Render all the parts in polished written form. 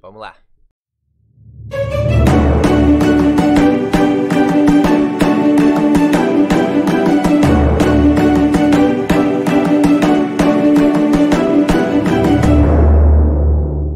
Vamos lá.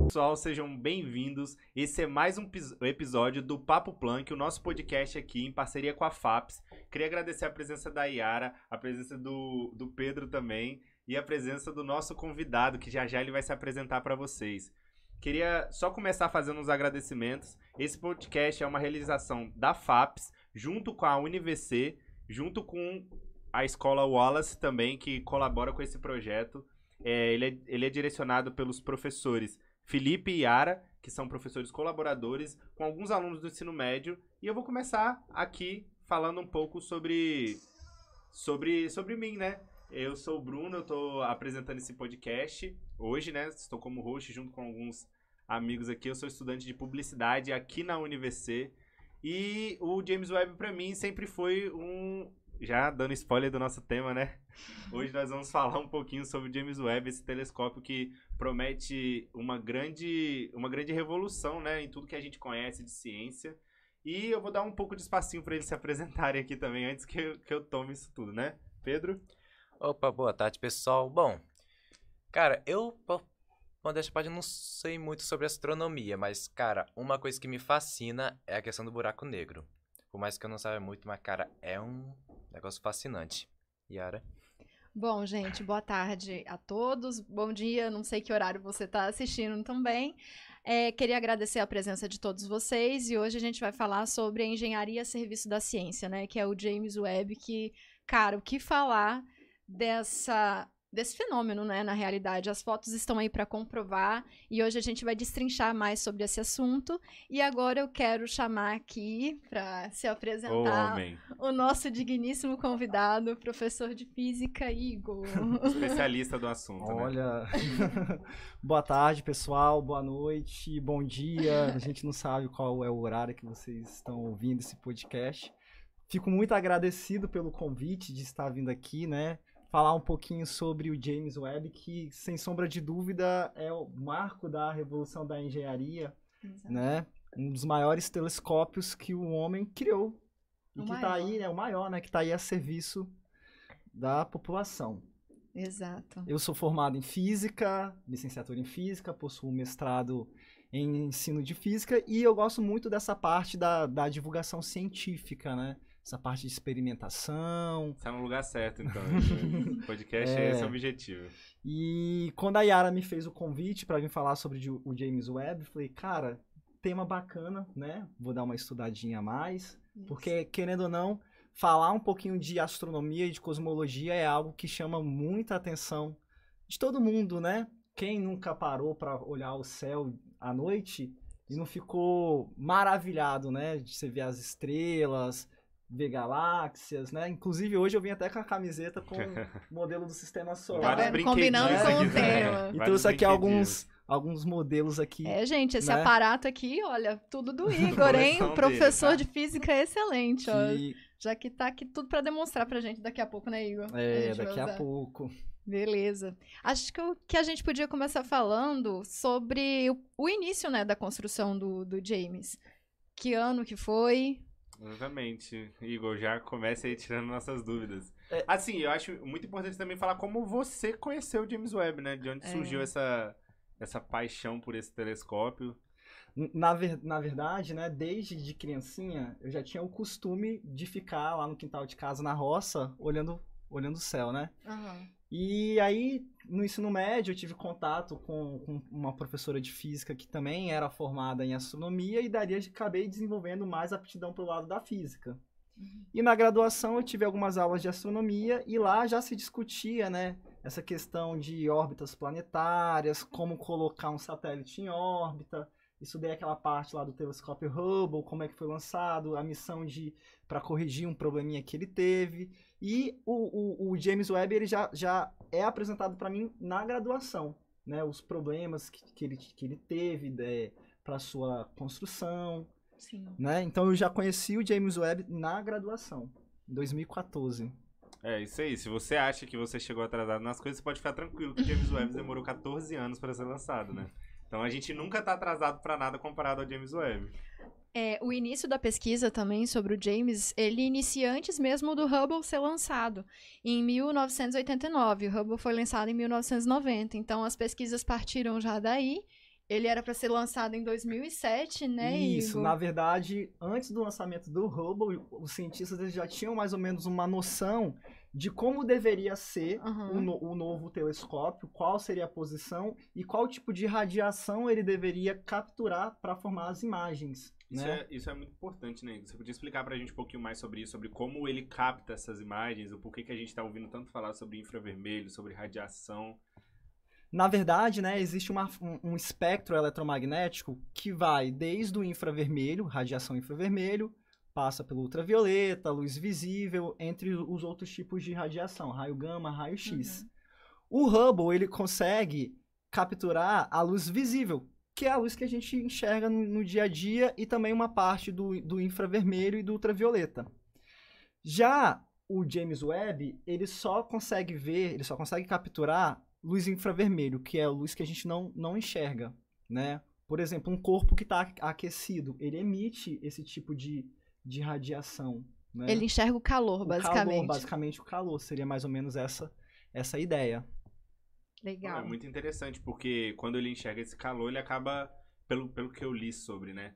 Pessoal, sejam bem-vindos. Esse é mais um episódio do Papo Planck, o nosso podcast aqui em parceria com a FAPES. Queria agradecer a presença da Yara, a presença do Pedro também e a presença do nosso convidado, que já ele vai se apresentar para vocês. Queria só começar fazendo uns agradecimentos. Esse podcast é uma realização da FAPES, junto com a UniVC, junto com a Escola Wallace também, que colabora com esse projeto. Ele é direcionado pelos professores Felipe e Yara, que são professores colaboradores, com alguns alunos do ensino médio. E eu vou começar aqui falando um pouco sobre mim, né? Eu sou o Bruno, eu tô apresentando esse podcast hoje, né? Estou como host junto com alguns amigos aqui. Eu sou estudante de publicidade aqui na UniVC. E o James Webb, para mim, sempre foi já dando spoiler do nosso tema, né? Hoje nós vamos falar um pouquinho sobre o James Webb, esse telescópio que promete uma grande revolução, né, em tudo que a gente conhece de ciência. E eu vou dar um pouco de espacinho para eles se apresentarem aqui também, antes que eu tome isso tudo, né? Pedro? Opa, boa tarde, pessoal. Bom, cara, modéstia à parte, eu não sei muito sobre astronomia, mas, cara, uma coisa que me fascina é a questão do buraco negro. Por mais que eu não saiba muito, mas, cara, é um negócio fascinante. Yara? Bom, gente, boa tarde a todos. Bom dia, não sei que horário você está assistindo também. Queria agradecer a presença de todos vocês e hoje a gente vai falar sobre a engenharia a serviço da ciência, né? Que é o James Webb, que, cara, o que falar desse fenômeno, né, na realidade. As fotos estão aí para comprovar e hoje a gente vai destrinchar mais sobre esse assunto. E agora eu quero chamar aqui para se apresentar o nosso digníssimo convidado, professor de física, Igor. Especialista do assunto, Olha, boa tarde, pessoal, boa noite, bom dia. A gente não sabe qual é o horário que vocês estão ouvindo esse podcast. Fico muito agradecido pelo convite de estar vindo aqui, né? Falar um pouquinho sobre o James Webb, que, sem sombra de dúvida, é o marco da revolução da engenharia, né? Um dos maiores telescópios que o homem criou. E que está aí, o maior, né? Que está aí a serviço da população. Exato. Eu sou formado em física, licenciatura em física, possuo mestrado em ensino de física e eu gosto muito dessa parte da divulgação científica, né? Essa parte de experimentação. Tá no lugar certo, então. O podcast é esse o objetivo. E quando a Yara me fez o convite para vir falar sobre o James Webb, falei, cara, tema bacana, né? Vou dar uma estudadinha a mais. Isso. Porque, querendo ou não, falar um pouquinho de astronomia e de cosmologia é algo que chama muita atenção de todo mundo, né? Quem nunca parou para olhar o céu à noite e não ficou maravilhado, né? De você ver as estrelas, ver galáxias, né? Inclusive, hoje eu vim até com a camiseta com o modelo do Sistema Solar. Tá combinando com o tema. E trouxe aqui alguns modelos aqui. Gente, esse aparato aqui, olha, tudo do Igor, hein? O professor de física é excelente, ó. Já que tá aqui tudo para demonstrar pra gente daqui a pouco, né, Igor? Daqui a pouco. Beleza. Acho que a gente podia começar falando sobre o início, né, da construção do James. Que ano que foi? Exatamente. Igor, já começa aí tirando nossas dúvidas. Assim, eu acho muito importante também falar como você conheceu o James Webb, né? De onde surgiu essa paixão por esse telescópio. Na verdade, né, desde de criancinha, eu já tinha o costume de ficar lá no quintal de casa, na roça, olhando o céu, né? Uhum. E aí, no ensino médio, eu tive contato com uma professora de física que também era formada em astronomia e daí acabei desenvolvendo mais aptidão para o lado da física. Uhum. E na graduação eu tive algumas aulas de astronomia e lá já se discutia, né, essa questão de órbitas planetárias, como colocar um satélite em órbita. Estudei aquela parte lá do telescópio Hubble, como é que foi lançado, a missão para corrigir um probleminha que ele teve. E o James Webb ele já é apresentado para mim na graduação, né? Os problemas que ele teve para sua construção. Sim. Né? Então eu já conheci o James Webb na graduação, em 2014. É, isso aí. Se você acha que você chegou atrasado nas coisas, você pode ficar tranquilo que o James Webb demorou 14 anos para ser lançado, né? Então a gente nunca tá atrasado para nada comparado ao James Webb. O início da pesquisa também sobre o James, ele inicia antes mesmo do Hubble ser lançado, em 1989. O Hubble foi lançado em 1990, então as pesquisas partiram já daí. Ele era para ser lançado em 2007, né, Isso, Igor? na verdade, antes do lançamento do Hubble, os cientistas eles já tinham mais ou menos uma noção de como deveria ser o novo telescópio, qual seria a posição e qual tipo de radiação ele deveria capturar para formar as imagens. Isso é muito importante, né? Você podia explicar pra gente um pouquinho mais sobre isso, sobre como ele capta essas imagens, o porquê que a gente tá ouvindo tanto falar sobre infravermelho, sobre radiação. Na verdade, né, existe um espectro eletromagnético que vai desde o infravermelho, radiação infravermelho, passa pelo ultravioleta, luz visível, entre os outros tipos de radiação, raio gama, raio X. O Hubble, ele consegue capturar a luz visível, que é a luz que a gente enxerga no dia a dia, e também uma parte do infravermelho e do ultravioleta. Já o James Webb, ele só consegue capturar luz infravermelho, que é a luz que a gente não enxerga, né? Por exemplo, um corpo que está aquecido, ele emite esse tipo de radiação, né? Ele enxerga o calor, basicamente. Basicamente o calor, seria mais ou menos essa ideia. Legal. É muito interessante, porque quando ele enxerga esse calor, ele acaba, pelo que eu li sobre, né?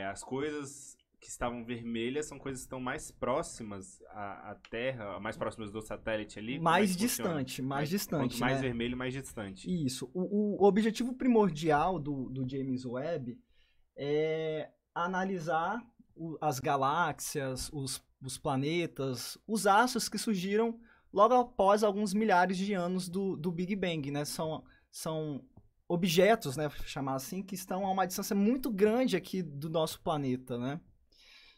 As coisas que estavam vermelhas são coisas que estão mais próximas à Terra, mais próximas do satélite ali. Mais distante, Quanto mais né? vermelho, mais distante. Isso. O objetivo primordial do James Webb é analisar as galáxias, os planetas, os astros que surgiram logo após alguns milhares de anos do Big Bang, né? São objetos, né, chamar assim, que estão a uma distância muito grande aqui do nosso planeta, né?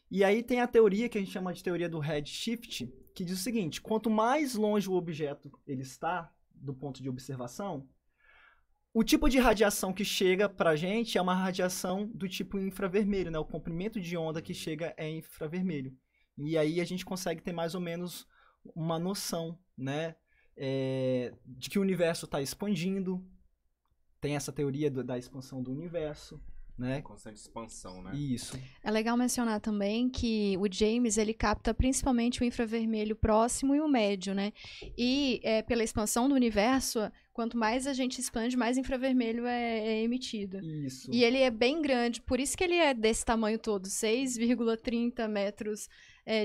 E aí tem a teoria que a gente chama de teoria do redshift, que diz o seguinte: quanto mais longe o objeto ele está do ponto de observação, o tipo de radiação que chega pra gente é uma radiação do tipo infravermelho, né? O comprimento de onda que chega é infravermelho. E aí a gente consegue ter mais ou menos uma noção, né? De que o universo está expandindo. Tem essa teoria da expansão do universo, né? Constante expansão, né? Isso. É legal mencionar também que o James, ele capta principalmente o infravermelho próximo e o médio, né? E pela expansão do universo, quanto mais a gente expande, mais infravermelho é emitido. Isso. E ele é bem grande, por isso que ele é desse tamanho todo, 6,30 metros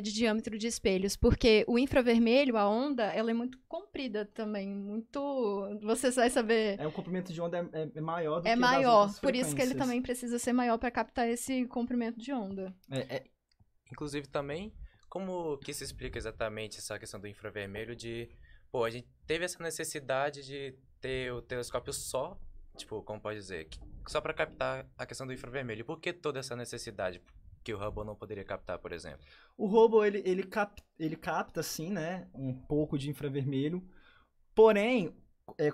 de diâmetro de espelhos, porque o infravermelho, a onda, ela é muito comprida também, muito... Você vai saber... O comprimento de onda é maior do que É das maior, outras por isso que ele frequências. também precisa ser maior para captar esse comprimento de onda. Inclusive também, como que se explica exatamente essa questão do infravermelho de... Pô, a gente teve essa necessidade de ter o telescópio só, tipo, como pode dizer, só para captar a questão do infravermelho. E por que toda essa necessidade que o Hubble não poderia captar, por exemplo? O Hubble, ele capta, sim, né, um pouco de infravermelho, porém,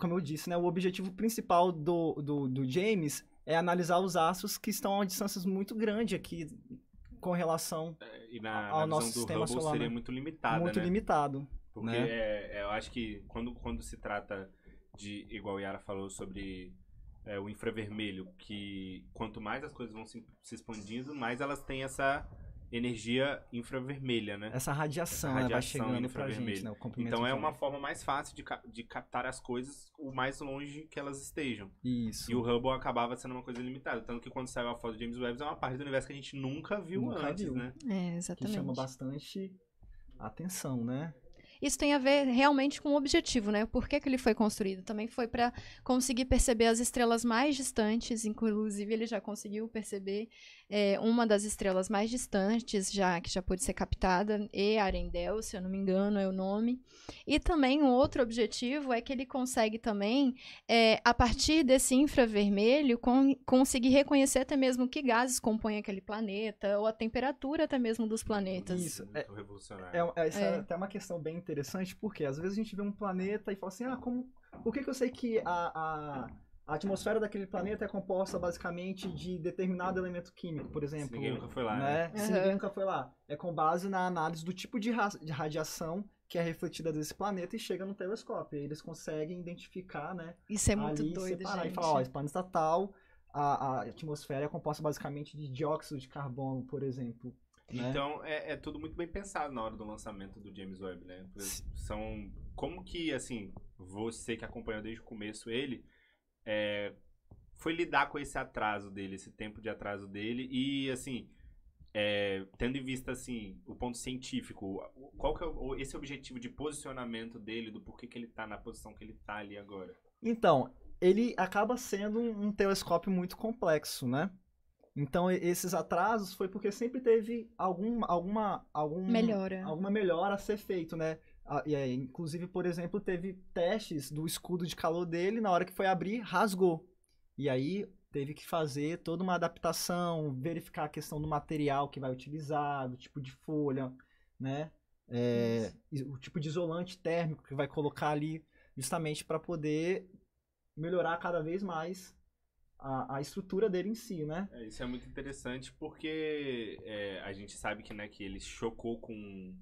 como eu disse, né, o objetivo principal do James é analisar os astros que estão a distâncias muito grandes aqui com relação E na ao nosso visão do sistema Hubble solar, seria né? muito limitada, Muito né? limitado. Porque né? eu acho que quando se trata de, igual a Yara falou sobre o infravermelho, que quanto mais as coisas vão se expandindo, mais elas têm essa energia infravermelha, né? Essa radiação, Essa vai radiação chegando pra infravermelha. gente, né? O comprimento Então é de uma onda. forma mais fácil de captar as coisas o mais longe que elas estejam. Isso. E o Hubble acabava sendo uma coisa limitada. Tanto que quando saiu a foto do James Webb, é uma parte do universo que a gente nunca viu antes, né? É, Que exatamente. chama bastante atenção, né? Isso tem a ver realmente com o objetivo, né? Por que ele foi construído? Também foi para conseguir perceber as estrelas mais distantes, inclusive ele já conseguiu perceber uma das estrelas mais distantes, que já pôde ser captada, Arendelle, se eu não me engano é o nome. E também um outro objetivo é que ele consegue também, a partir desse infravermelho, conseguir reconhecer até mesmo que gases compõem aquele planeta, ou a temperatura até mesmo dos planetas. Isso. Muito revolucionário. Essa é até uma questão bem interessante, porque às vezes a gente vê um planeta e fala assim, por que eu sei que a atmosfera daquele planeta é composta basicamente de determinado elemento químico, por exemplo. Se ninguém nunca foi lá, né? né? Se ninguém nunca foi lá. É com base na análise do tipo de radiação que é refletida desse planeta e chega no telescópio. E eles conseguem identificar, né? Isso é muito ali, doido, separar gente. e falar, esse planeta tal a atmosfera é composta basicamente de dióxido de carbono, por exemplo. Né? Então, é tudo muito bem pensado na hora do lançamento do James Webb, né? Como que, assim, você que acompanhou desde o começo ele, foi lidar com esse atraso dele, esse tempo de atraso dele e, assim, tendo em vista, assim, o ponto científico, qual que é esse objetivo de posicionamento dele, do porquê que ele tá na posição que ele tá ali agora? Então, ele acaba sendo um telescópio muito complexo, né? Então, esses atrasos foi porque sempre teve alguma melhora a ser feito, né? Inclusive, por exemplo, teve testes do escudo de calor dele, na hora que foi abrir, rasgou. E aí, teve que fazer toda uma adaptação, verificar a questão do material que vai utilizar, do tipo de folha, né? O tipo de isolante térmico que vai colocar ali, justamente para poder melhorar cada vez mais a estrutura dele em si, né? Isso é muito interessante porque a gente sabe que, né, que ele chocou com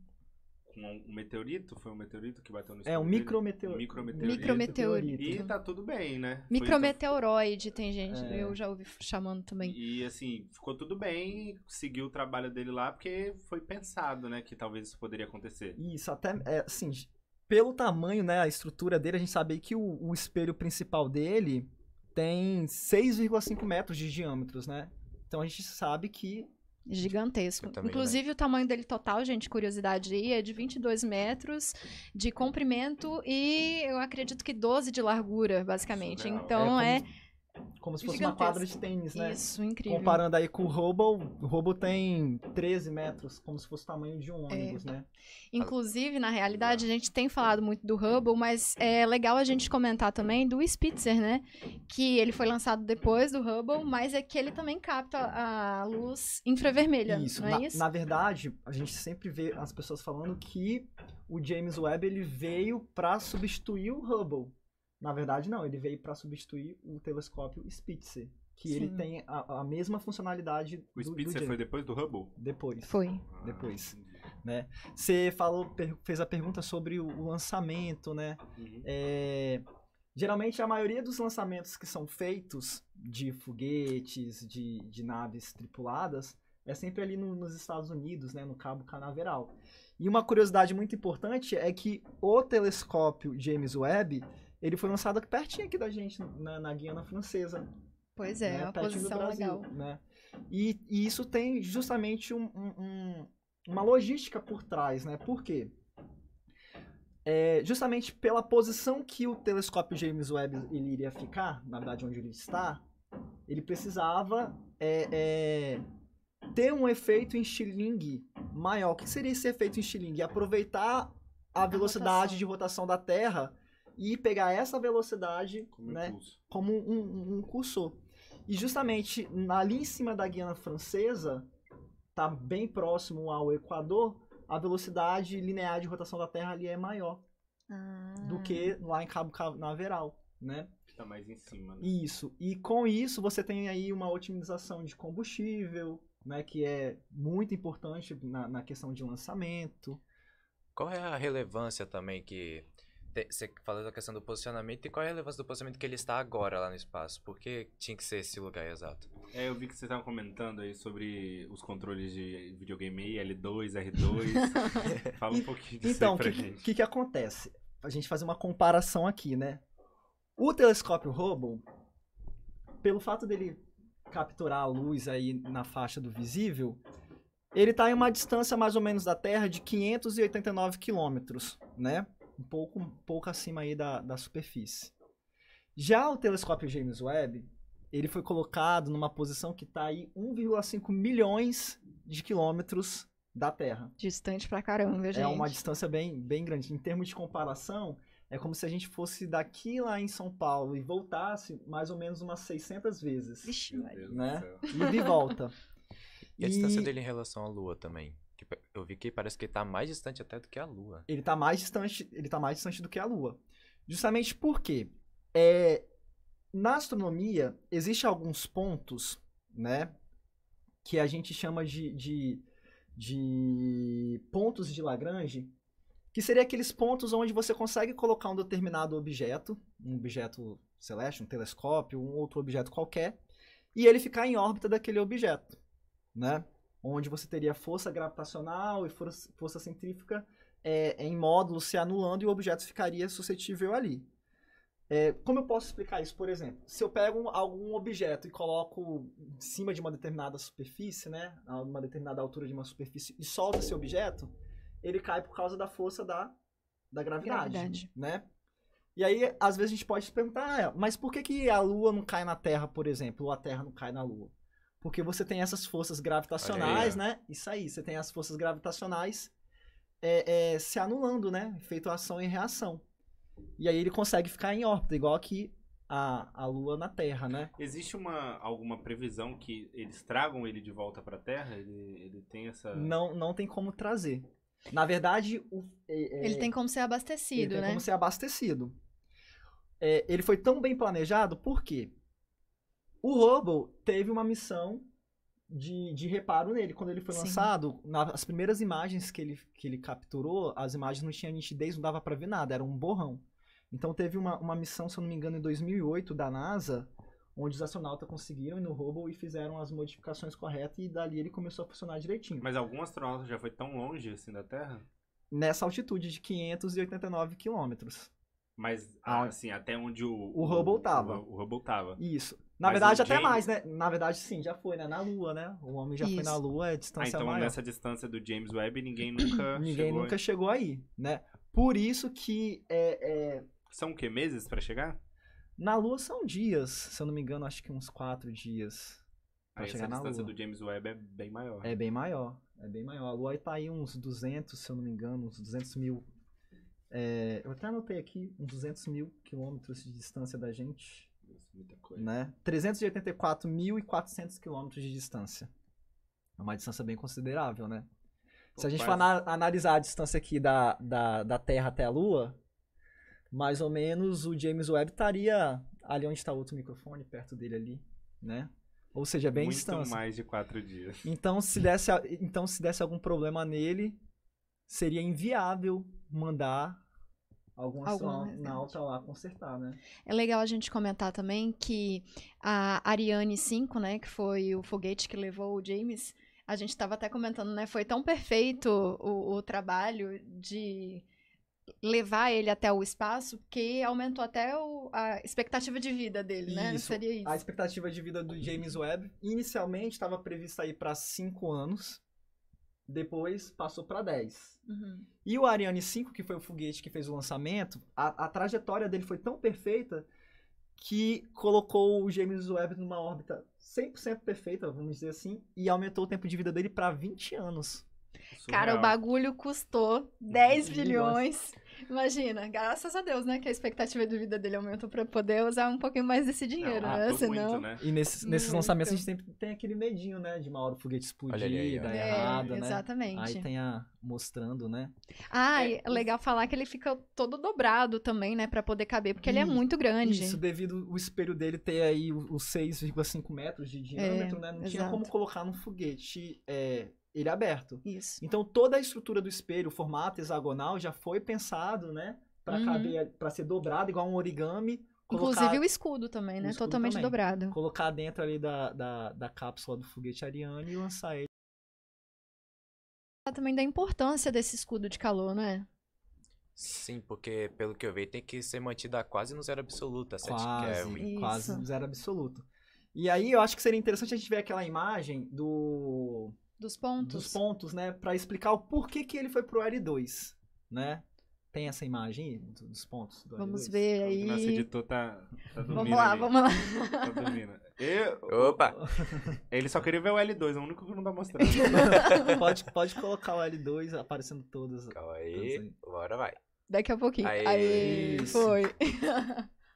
um meteorito, foi um meteorito que bateu no escudo um micrometeorito. E tá tudo bem, né? Micrometeoroide, tem gente, eu já ouvi chamando também. E assim, ficou tudo bem, seguiu o trabalho dele lá, porque foi pensado, né, que talvez isso poderia acontecer. Isso, até, assim, pelo tamanho, né, a estrutura dele, a gente sabe que o espelho principal dele tem 6,5 metros de diâmetros, né? Então a gente sabe que... Gigantesco. Inclusive, o tamanho dele total, gente, curiosidade aí, é de 22 metros de comprimento e eu acredito que 12 de largura, basicamente. Surreal. Então como se fosse gigantesco. uma quadra de tênis, né? Isso, incrível. Comparando aí com o Hubble tem 13 metros, como se fosse o tamanho de um ônibus, né? Inclusive, na realidade, a gente tem falado muito do Hubble, mas é legal a gente comentar também do Spitzer, né? Que ele foi lançado depois do Hubble, mas é que ele também capta a luz infravermelha, isso. não é isso? Na verdade, a gente sempre vê as pessoas falando que o James Webb ele veio para substituir o Hubble. Na verdade, não. Ele veio para substituir o telescópio Spitzer. Que ele tem a mesma funcionalidade do Spitzer foi depois do Hubble? Depois. Foi. Depois. Né? Você fez a pergunta sobre o lançamento, né? Uhum. Geralmente, a maioria dos lançamentos que são feitos de foguetes, de naves tripuladas, é sempre ali nos Estados Unidos, né? No Cabo Canaveral. E uma curiosidade muito importante é que o telescópio James Webb ele foi lançado aqui pertinho aqui da gente, na Guiana Francesa. Pois é, né? uma Pertinho posição do Brasil, legal. Né? E isso tem justamente uma logística por trás, né? Por quê? Justamente pela posição que o telescópio James Webb ele iria ficar, na verdade onde ele está, ele precisava ter um efeito em Stirling maior. O que seria esse efeito em Stirling? Aproveitar a velocidade de rotação da Terra e pegar essa velocidade como um cursor. E justamente ali em cima da Guiana Francesa, tá bem próximo ao Equador, a velocidade linear de rotação da Terra ali é maior do que lá em Cabo Canaveral, né? Que tá mais em cima, né? Isso. E com isso você tem aí uma otimização de combustível, né? Que é muito importante na questão de lançamento. Qual é a relevância também que... Você falou da questão do posicionamento, e qual é a relevância do posicionamento que ele está agora lá no espaço? Por que tinha que ser esse lugar exato? Eu vi que você estava comentando aí sobre os controles de videogame aí, L2, R2. Fala um pouquinho disso aí pra gente. Então, o que acontece? A gente fazer uma comparação aqui, né? O telescópio Hubble, pelo fato dele capturar a luz aí na faixa do visível, ele está em uma distância mais ou menos da Terra de 589 quilômetros, né? Um pouco acima aí da superfície. Já o telescópio James Webb, ele foi colocado numa posição que está aí 1,5 milhões de quilômetros da Terra. Distante pra caramba, gente. É uma distância bem, bem grande. Em termos de comparação, é como se a gente fosse daqui lá em São Paulo e voltasse mais ou menos umas 600 vezes. Vixe, né? Ida e volta. E a distância dele em relação à Lua também? Eu vi que parece que ele tá mais distante até do que a Lua. Ele tá mais distante do que a Lua. Justamente porque na astronomia existem alguns pontos, né, que a gente chama de pontos de Lagrange, que seria aqueles pontos onde você consegue colocar um determinado objeto, um objeto celeste, um telescópio, um outro objeto qualquer, e ele ficar em órbita daquele objeto, né? Onde você teria força gravitacional e força centrífuga em módulo se anulando e o objeto ficaria suscetível ali. Como eu posso explicar isso? Por exemplo, se eu pego algum objeto e coloco em cima de uma determinada superfície, né, a uma determinada altura de uma superfície, e solto esse objeto, ele cai por causa da força da gravidade, né? E aí, às vezes a gente pode se perguntar, mas por que a Lua não cai na Terra, por exemplo, ou a Terra não cai na Lua? Porque você tem essas forças gravitacionais, né? Isso aí, você tem as forças gravitacionais se anulando, né? Feito ação e reação. E aí ele consegue ficar em órbita, igual aqui a Lua na Terra, né? Existe alguma previsão que eles tragam ele de volta para a Terra? Ele tem essa... Não tem como trazer. Na verdade... ele tem como ser abastecido, né? Tem como ser abastecido. Ele foi tão bem planejado, por quê? O Hubble teve uma missão de reparo nele. Quando ele foi lançado, as primeiras imagens que ele capturou, as imagens não tinham nitidez, não dava pra ver nada, era um borrão. Então teve uma missão, se eu não me engano, em 2008 da NASA, onde os astronautas conseguiram ir no Hubble e fizeram as modificações corretas e dali ele começou a funcionar direitinho. Mas algum astronauta já foi tão longe assim da Terra? Nessa altitude de 589 quilômetros. Mas, assim, até onde o Hubble tava. O Hubble tava. Isso. Na verdade, até mais, né? Na verdade, sim, já foi, né? Na Lua, né? O homem já foi na Lua, é distância então maior. Nessa distância do James Webb, ninguém nunca chegou aí, né? Por isso que... São o quê? Meses pra chegar? Na Lua são dias, se eu não me engano, acho que uns 4 dias pra chegar na Lua. Essa distância do James Webb é bem maior. É bem maior. A Lua tá aí uns 200, se eu não me engano, uns 200 mil... eu até anotei aqui, uns 200 mil quilômetros de distância da gente. Muita coisa. Né? 384.400 quilômetros de distância. É uma distância bem considerável, né? Se a gente for analisar a distância aqui da Terra até a Lua, mais ou menos o James Webb estaria ali onde está o outro microfone, perto dele ali, né? Ou seja, bem distância. Muito mais de 4 dias. Então, se desse algum problema nele, seria inviável mandar algum astronauta lá consertar, né? É legal a gente comentar também que a Ariane 5, né, que foi o foguete que levou o James, a gente estava até comentando, né, foi tão perfeito o trabalho de levar ele até o espaço que aumentou até a expectativa de vida dele, né? Seria isso. A expectativa de vida do James Webb inicialmente estava prevista aí para 5 anos. Depois passou para 10. Uhum. E o Ariane 5, que foi o foguete que fez o lançamento, a trajetória dele foi tão perfeita que colocou o James Webb numa órbita 100% perfeita, vamos dizer assim, e aumentou o tempo de vida dele para 20 anos. Cara, o bagulho custou 10 bilhões. Imagina, graças a Deus, né? Que a expectativa de vida dele aumentou pra poder usar um pouquinho mais desse dinheiro, né? Senão... muito, né? E nesses lançamentos a gente sempre tem aquele medinho, né? De uma hora o foguete explodir, dar errado, né? Exatamente. Aí tem mostrando, né? E é legal falar que ele fica todo dobrado também, né? Pra poder caber, porque ele é muito grande. Isso, devido o espelho dele ter aí os 6,5 metros de diâmetro, né? Não tinha como colocar num foguete... ele é aberto. Isso. Então toda a estrutura do espelho, o formato hexagonal já foi pensado, né, para caber, para ser dobrado igual um origami. Inclusive o escudo também, né, totalmente dobrado. Colocar dentro ali da cápsula do foguete Ariane e lançar ele. Também da importância desse escudo de calor, né? Sim, porque pelo que eu vi tem que ser mantida quase no zero absoluto, a 7 Kelvin. Quase no zero absoluto. E aí eu acho que seria interessante a gente ver aquela imagem dos pontos, né? Pra explicar o porquê que ele foi pro L2, né? Tem essa imagem aí dos pontos do Vamos L2? ver aí. O nosso editor tá dormindo. Vamos lá. Tá dormindo. Opa! Ele só queria ver o L2, é o único que não tá mostrando. pode colocar o L2 aparecendo todas. Calma aí, bora vai. Daqui a pouquinho. Aí, foi.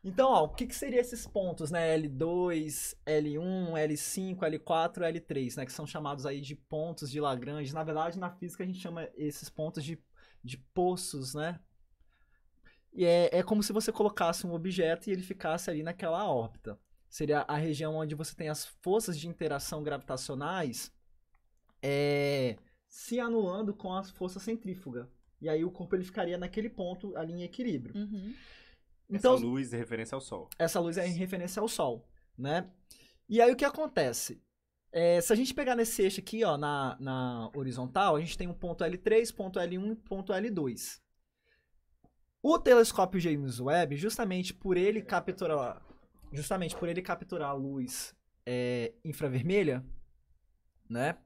Então, o que seriam esses pontos, né? L2, L1, L5, L4, L3, né? Que são chamados aí de pontos de Lagrange. Na verdade, na física a gente chama esses pontos de poços, né? E é como se você colocasse um objeto e ele ficasse ali naquela órbita. Seria a região onde você tem as forças de interação gravitacionais se anulando com a força centrífuga. E aí o corpo ele ficaria naquele ponto ali em equilíbrio. Uhum. Então, essa luz é referência ao Sol. Essa luz é em referência ao Sol, né? E aí o que acontece? Se a gente pegar nesse eixo aqui, ó, na horizontal, a gente tem um ponto L3, ponto L1 e ponto L2. O telescópio James Webb, justamente por ele capturar a luz infravermelha, né?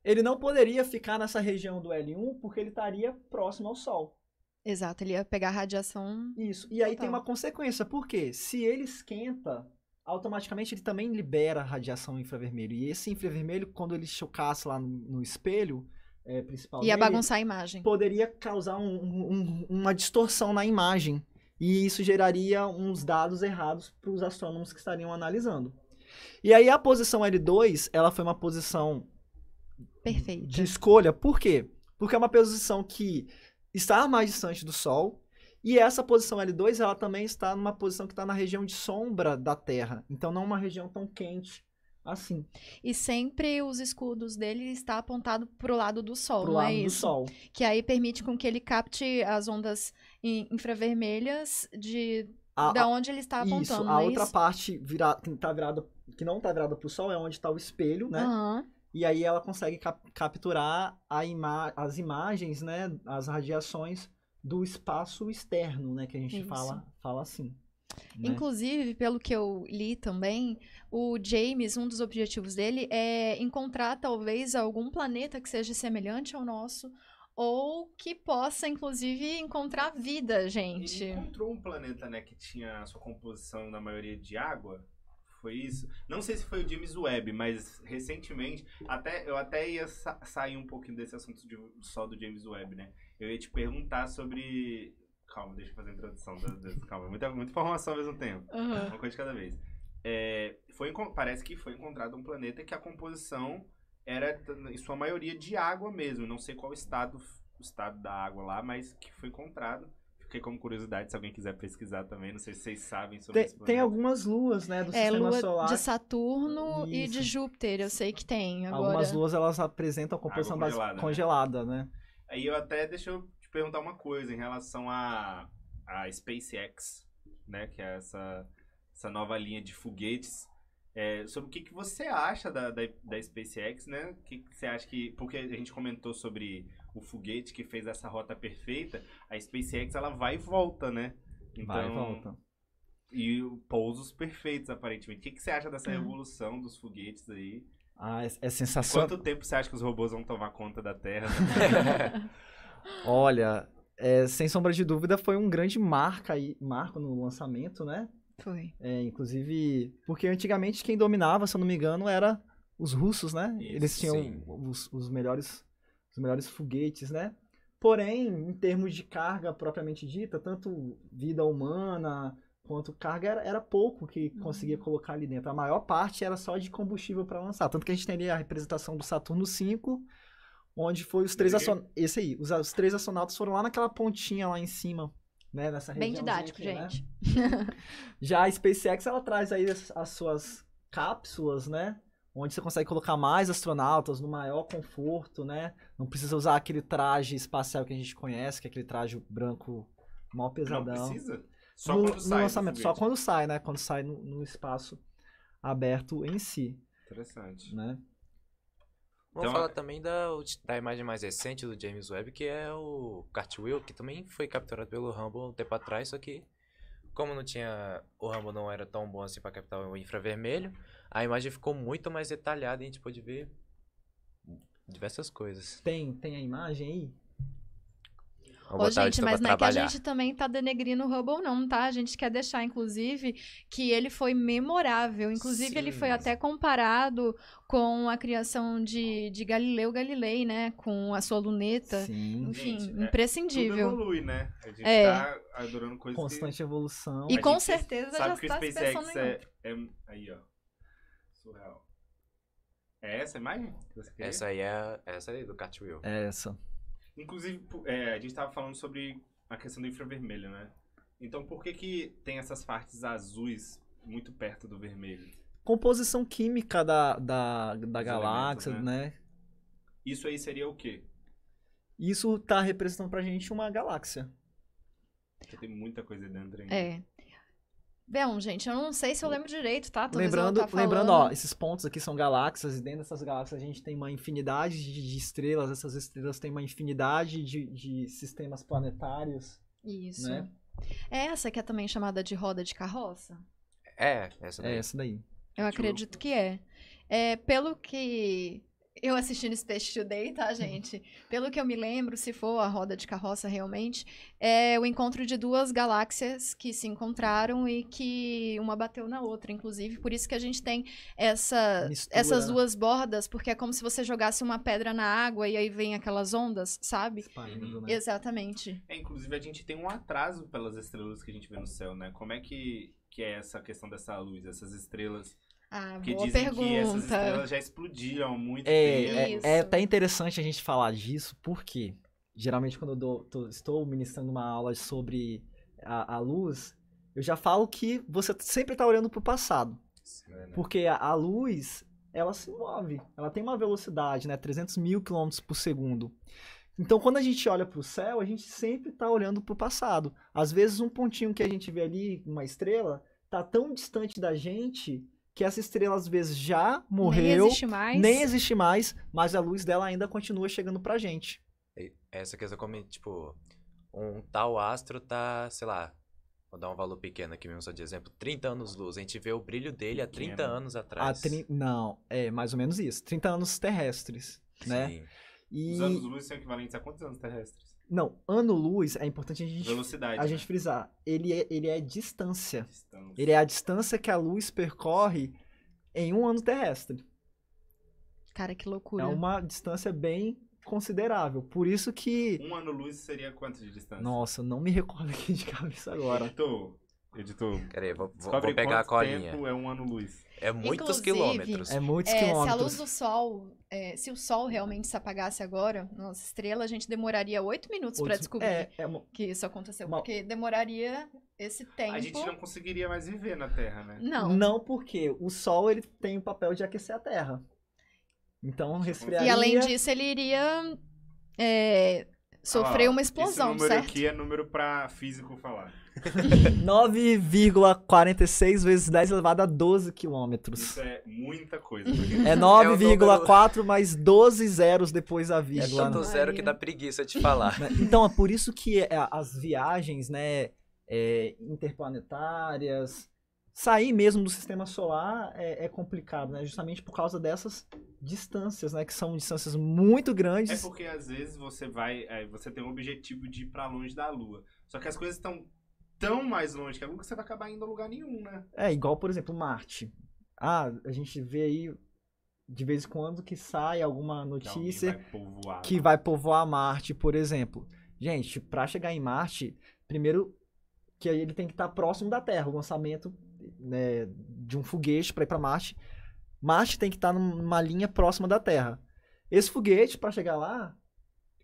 Ele não poderia ficar nessa região do L1 porque ele estaria próximo ao Sol. Exato, ele ia pegar radiação. Isso. E aí Total. tem uma consequência. Por quê? Se ele esquenta, automaticamente ele também libera radiação infravermelho. E esse infravermelho, quando ele chocasse lá no espelho principal Ia dele, bagunçar a imagem. poderia causar uma distorção na imagem. E isso geraria uns dados errados para os astrônomos que estariam analisando. E aí a posição L2, ela foi uma posição Perfeito. de escolha. Por quê? Porque é uma posição que está mais distante do Sol. E essa posição L2, ela também está numa posição que está na região de sombra da Terra. Então não é uma região tão quente assim. E sempre os escudos dele está apontado para o lado do Sol, Pro não lado é do isso? Sol. Que aí permite com que ele capte as ondas infravermelhas da onde ele está apontando, Isso, não a é outra isso? parte que não está virada para o Sol é onde está o espelho, né? Aham. E aí ela consegue capturar as imagens, né? As radiações do espaço externo, né? Que a gente Isso. fala assim. Né? Inclusive, pelo que eu li também, o James, um dos objetivos dele é encontrar talvez algum planeta que seja semelhante ao nosso ou que possa, inclusive, encontrar vida, gente. Ele encontrou um planeta, né, que tinha a sua composição na maioria de água. Foi isso? Não sei se foi o James Webb, mas recentemente, eu até ia sair um pouquinho desse assunto só do James Webb, né? Eu ia te perguntar sobre... Calma, deixa eu fazer a introdução. Calma, muita informação ao mesmo tempo. Uhum. Uma coisa de cada vez. Parece que foi encontrado um planeta que a composição era, em sua maioria, de água mesmo. Não sei qual o estado da água lá, mas que foi encontrado. Fiquei como curiosidade, se alguém quiser pesquisar também. Não sei se vocês sabem sobre esse planeta. Tem algumas luas, né, do sistema Lua solar. de Saturno e de Isso. Júpiter, eu sei que tem. Agora... Algumas luas, elas apresentam a composição Água congelada, congelada, né? Aí deixa eu te perguntar uma coisa em relação a SpaceX, né, que é essa nova linha de foguetes. Sobre o que você acha da SpaceX, né? O que você acha que... Porque a gente comentou sobre o foguete que fez essa rota perfeita. A SpaceX, ela vai e volta, né? Então, Vai e volta. E pousos perfeitos, aparentemente. O que você acha dessa revolução dos foguetes aí? Ah, é sensacional. Quanto tempo você acha que os robôs vão tomar conta da Terra? Olha, sem sombra de dúvida, foi um grande marco no lançamento, né? Foi. Inclusive, porque antigamente quem dominava, se eu não me engano, era os russos, né? Isso, Eles tinham sim. os melhores foguetes, né? Porém, em termos de carga propriamente dita, tanto vida humana quanto carga era pouco que conseguia colocar ali dentro. A maior parte era só de combustível para lançar. Tanto que a gente tem ali a representação do Saturno V, onde foi os três astronautas. Esse aí, os três astronautas foram lá naquela pontinha lá em cima, né? Nessa Bem regiãozinha didático, aqui, né? gente. Já a SpaceX, ela traz aí as suas cápsulas, né? Onde você consegue colocar mais astronautas no maior conforto, né? Não precisa usar aquele traje espacial que a gente conhece, que é aquele traje branco mó pesadão. Não precisa? Só no, quando sai no lançamento, do só foguete. quando sai, né? Quando sai no espaço aberto em si, Interessante. né? Vamos Então, falar também da imagem mais recente do James Webb, que é o Cartwheel, que também foi capturado pelo Hubble um tempo atrás, só que como o Hubble não era tão bom assim para captar o infravermelho, a imagem ficou muito mais detalhada e a gente pôde ver diversas coisas. Tem a imagem aí? Vamos Ô, botar o gente, editor mas pra não é que a trabalhar. gente também tá denegrindo o Hubble, não, tá? A gente quer deixar, inclusive, que ele foi memorável. Inclusive, ele Sim. foi até comparado com a criação de Galileu Galilei, né? Com a sua luneta. Sim. Enfim, Gente, imprescindível. Tudo evolui, né? A gente É. tá adorando coisas Constante evolução. E A com gente certeza já sabe que o está se SpaceX pensando em aí, ó. Surreal. É essa a imagem que você queria? Essa aí do Cartwheel. É essa. Inclusive, a gente tava falando sobre a questão do infravermelho, né? Então, por que tem essas partes azuis muito perto do vermelho? Composição química da galáxia, elementos, né? Isso aí seria o quê? Isso tá representando pra gente uma galáxia. Porque tem muita coisa dentro ainda. É. Bom, gente, eu não sei se eu lembro direito, tá? Talvez eu tá Lembrando, falando. esses pontos aqui são galáxias, e dentro dessas galáxias a gente tem uma infinidade de estrelas, essas estrelas têm uma infinidade de sistemas planetários, Isso. né? É essa que é também chamada de roda de carroça? Essa É daí. essa daí. Eu acredito que é. Pelo que eu assisti no Space Today, tá, gente? Pelo que eu me lembro, se for a roda de carroça realmente, é o encontro de duas galáxias que se encontraram e que uma bateu na outra, inclusive. Por isso que a gente tem Mistura, essas né? duas bordas, porque é como se você jogasse uma pedra na água e aí vem aquelas ondas, sabe? Espalhando, né? Exatamente. Inclusive, a gente tem um atraso pelas estrelas que a gente vê no céu, né? Como é que é essa questão dessa luz, essas estrelas? Ah, Porque boa dizem que essas pergunta. estrelas já explodiram há muito É tempo. Isso. até interessante a gente falar disso, porque geralmente quando estou ministrando uma aula sobre a luz, eu já falo que você sempre está olhando para o passado. Né? Porque a luz, ela se move, ela tem uma velocidade, né? 300 mil quilômetros por segundo. Então, quando a gente olha para o céu, a gente sempre está olhando para o passado. Às vezes, um pontinho que a gente vê ali, uma estrela, tá tão distante da gente que essa estrela, às vezes, já morreu, nem existe mais, mas a luz dela ainda continua chegando pra gente. Essa questão como, tipo, um tal astro tá, sei lá, vou dar um valor pequeno aqui mesmo, só de exemplo, 30 anos-luz. A gente vê o brilho dele há 30 anos atrás. Não, é mais ou menos isso. 30 anos terrestres, né? Sim. Os anos-luz são equivalentes a quantos anos terrestres? Não, ano-luz é importante Velocidade, a gente frisar. Ele é distância. Distância. Ele é a distância que a luz percorre em um ano terrestre. Cara, que loucura. É uma distância bem considerável. Por isso que... Um ano-luz seria quanto de distância? Nossa, não me recordo aqui de cabeça agora. Editor. Peraí, vou Descobre pegar a quanto colinha. tempo é um ano-luz. É muitos Inclusive, quilômetros. É muitos Se a quilômetros. luz do sol, se o sol realmente se apagasse agora, nossa estrela, a gente demoraria 8 minutos pra descobrir que isso aconteceu. Porque demoraria esse tempo. A gente não conseguiria mais viver na Terra, né? Não. Porque o Sol ele tem o papel de aquecer a Terra. Então resfriaria... E além disso, ele iria sofrer uma explosão, esse número certo? aqui é número pra físico falar. 9,46 vezes 10 elevado a 12 quilômetros. Isso é muita coisa. É 9,4 mais 12 zeros depois da É vírgula. tanto zero que dá preguiça de falar. Então, é por isso que as viagens, né, interplanetárias, sair mesmo do sistema solar é complicado, né? Justamente por causa dessas distâncias, né? Que são distâncias muito grandes. É porque às vezes você tem um objetivo de ir pra longe da Lua. Só que as coisas estão tão mais longe que a Lua que você vai acabar indo a lugar nenhum, né? Igual, por exemplo, Marte. A gente vê aí de vez em quando que sai alguma notícia que vai povoar Marte, por exemplo. Gente, para chegar em Marte, primeiro que ele tem que estar próximo da Terra, o lançamento, né, de um foguete para ir para Marte. Marte tem que estar numa linha próxima da Terra. Esse foguete, para chegar lá,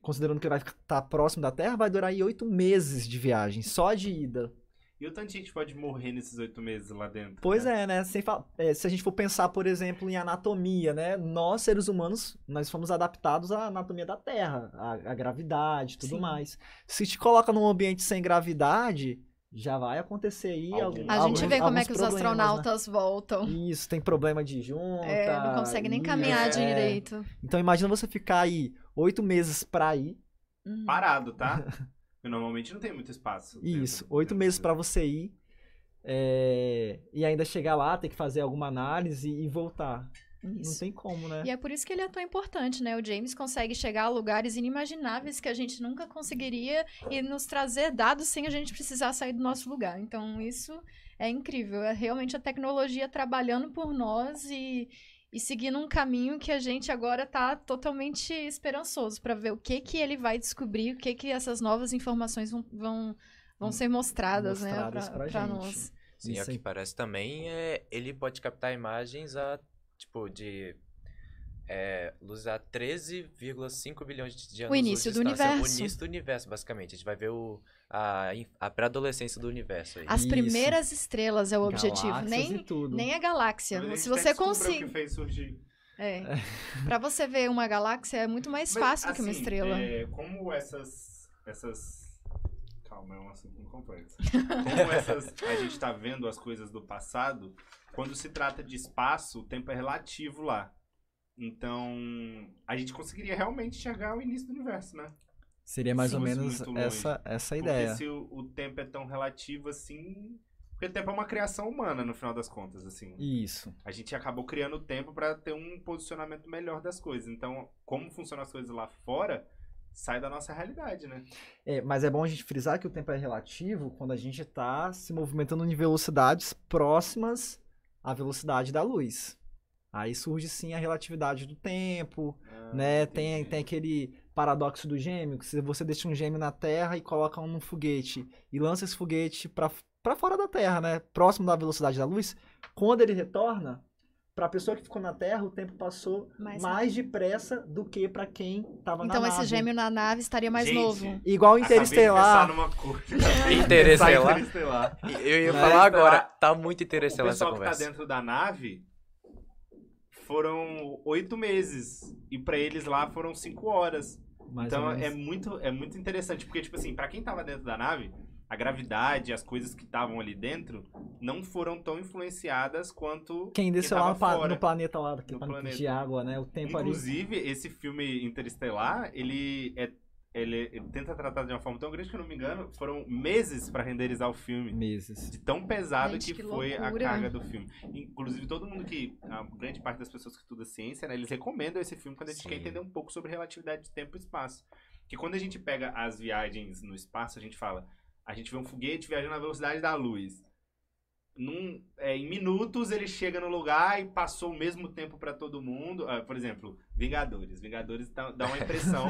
considerando que ele vai estar próximo da Terra, vai durar aí 8 meses de viagem, só de ida. E o tanto de gente pode morrer nesses 8 meses lá dentro? Pois né? Se a gente for pensar, por exemplo, em anatomia, né? Nós, seres humanos, nós fomos adaptados à anatomia da Terra, à gravidade e tudo mais. Se te coloca num ambiente sem gravidade, já vai acontecer aí A gente vê como é que os astronautas, né? voltam. Isso, tem problema de junta. Não consegue nem caminhar direito. Então imagina você ficar aí 8 meses pra ir. Parado, tá? Porque normalmente não tem muito espaço. Isso, 8 meses pra você ir. E ainda chegar lá, ter que fazer alguma análise e voltar. Isso. Não tem como, né? E é por isso que ele é tão importante, né? O James consegue chegar a lugares inimagináveis que a gente nunca conseguiria e nos trazer dados sem a gente precisar sair do nosso lugar. Então, isso é incrível. É realmente a tecnologia trabalhando por nós e seguindo um caminho que a gente agora tá totalmente esperançoso para ver o que ele vai descobrir, o que essas novas informações vão ser mostradas, né? Pra nós. Sim, o que parece também ele pode captar imagens de luz a 13,5 bilhões de anos. O início do universo. O início do universo, basicamente. A gente vai ver a pré-adolescência do universo aí. As primeiras estrelas é o objetivo. Nem a galáxia. Se você conseguir. O que fez surgir. Pra você ver uma galáxia é muito mais fácil do que uma estrela. Como essas. Calma, é um assunto muito complexo. Como a gente tá vendo as coisas do passado, quando se trata de espaço, o tempo é relativo lá. Então, a gente conseguiria realmente enxergar o início do universo, né? Seria mais ou Fosse menos muito longe. essa ideia. Porque se o tempo é tão relativo assim... Porque o tempo é uma criação humana, no final das contas, assim. Isso. A gente acabou criando o tempo pra ter um posicionamento melhor das coisas. Então, como funcionam as coisas lá fora, sai da nossa realidade, né? Mas é bom a gente frisar que o tempo é relativo quando a gente está se movimentando em velocidades próximas à velocidade da luz. Aí surge sim a relatividade do tempo, né? Tem aquele paradoxo do gêmeo, que se você deixa um gêmeo na Terra e coloca um num foguete e lança esse foguete para fora da Terra, né? Próximo da velocidade da luz, quando ele retorna, para a pessoa que ficou na Terra, o tempo passou mais depressa do que para quem estava na nave. Então esse gêmeo na nave estaria mais novo. Igual Interestelar. Interestelar. Eu ia falar agora, tá muito Interestelar essa conversa. O pessoal que tá dentro da nave foram 8 meses. E pra eles lá foram 5 horas. Então é muito interessante. Porque, tipo assim, pra quem tava dentro da nave, a gravidade, as coisas que estavam ali dentro, não foram tão influenciadas quanto quem desceu lá fora, no planeta lá, de água, né? O tempo Inclusive, esse filme Interestelar, ele tenta tratar de uma forma tão grande que, eu não me engano, foram meses pra renderizar o filme. Meses. De tão pesado Gente, que que foi loucura. a carga do filme. Inclusive, todo mundo a grande parte das pessoas que estuda ciência, né, eles recomendam esse filme quando a gente quer entender um pouco sobre relatividade de tempo e espaço. Que quando a gente pega as viagens no espaço, a gente fala, a gente vê um foguete viajando na velocidade da luz. Em minutos ele chega no lugar e passou o mesmo tempo pra todo mundo. Por exemplo, Vingadores. Vingadores dá uma impressão.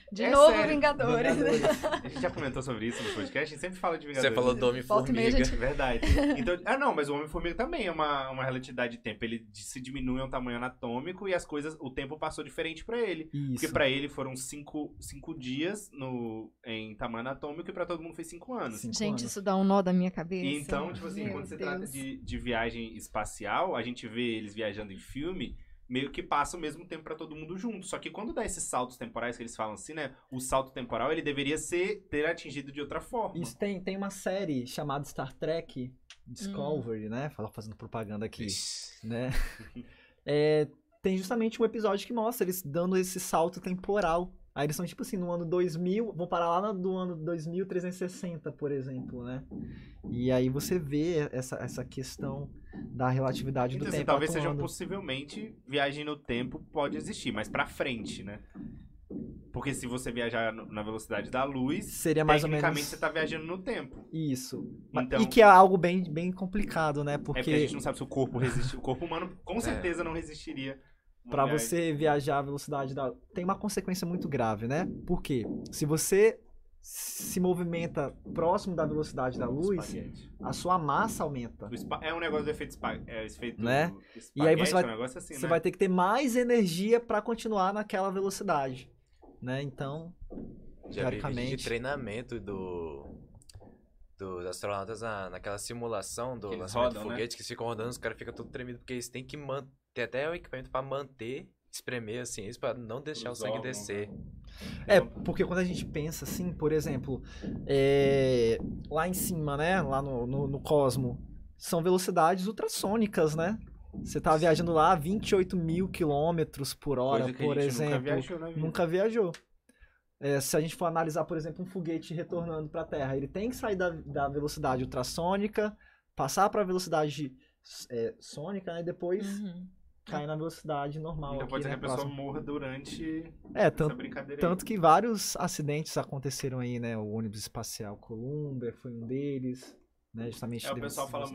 De novo, sério. Vingadores. A gente já comentou sobre isso no podcast, a gente sempre fala de Vingadores. Você falou do Homem-Formiga. Gente... Verdade. Então, mas o Homem-Formiga também é uma relatividade de tempo. Ele se diminui a um tamanho anatômico e as coisas, o tempo passou diferente pra ele. Isso. Porque pra ele foram 5 dias em tamanho anatômico e pra todo mundo foi 5 anos. Gente, isso dá um nó da minha cabeça. E então, tipo assim, quando você trata de viagem espacial, a gente vê eles viajando em filme, meio que passa o mesmo tempo pra todo mundo junto. Só que quando dá esses saltos temporais que eles falam assim, né? O salto temporal, ele deveria ter atingido de outra forma. Isso tem uma série chamada Star Trek Discovery, né? Fazendo propaganda aqui, né? Tem justamente um episódio que mostra eles dando esse salto temporal. Aí eles são tipo assim, no ano 2000, vou parar lá do ano 2360, por exemplo, né? E aí você vê essa questão da relatividade do então, tempo. Assim, talvez seja possivelmente viagem no tempo pode existir, mas pra frente, né? Porque se você viajar na velocidade da luz, seria mais ou menos... tecnicamente você tá viajando no tempo. Isso. Então, e que é algo bem complicado, né? Porque a gente não sabe se o corpo resiste. O corpo humano com certeza não resistiria. Pra você viajar a velocidade da... Tem uma consequência muito grave, né? Porque se você se movimenta próximo da velocidade da luz, a sua massa aumenta. É um negócio do efeito né? E aí você vai ter que ter mais energia para continuar naquela velocidade, né? Então, já teoricamente, de treinamento dos astronautas naquela simulação do lançamento do foguete, né? Que ficam rodando, os caras ficam tudo tremidos porque eles têm que ter até o equipamento para manter, espremer assim, isso para não deixar o sangue descer. Porque quando a gente pensa assim, por exemplo, lá em cima, né, lá no cosmo, são velocidades ultrassônicas, né? Você tá viajando lá a 28 mil quilômetros por hora, por exemplo. Nunca viajou. Se a gente for analisar, por exemplo, um foguete retornando para a Terra, ele tem que sair da velocidade ultrassônica, passar para a velocidade sônica, né, e depois cair na velocidade normal. Então aqui, pode ser né, que a pessoa morra durante essa brincadeira. Tanto que vários acidentes aconteceram aí, né? O ônibus espacial Columbia foi um deles, né? Justamente. O pessoal fala,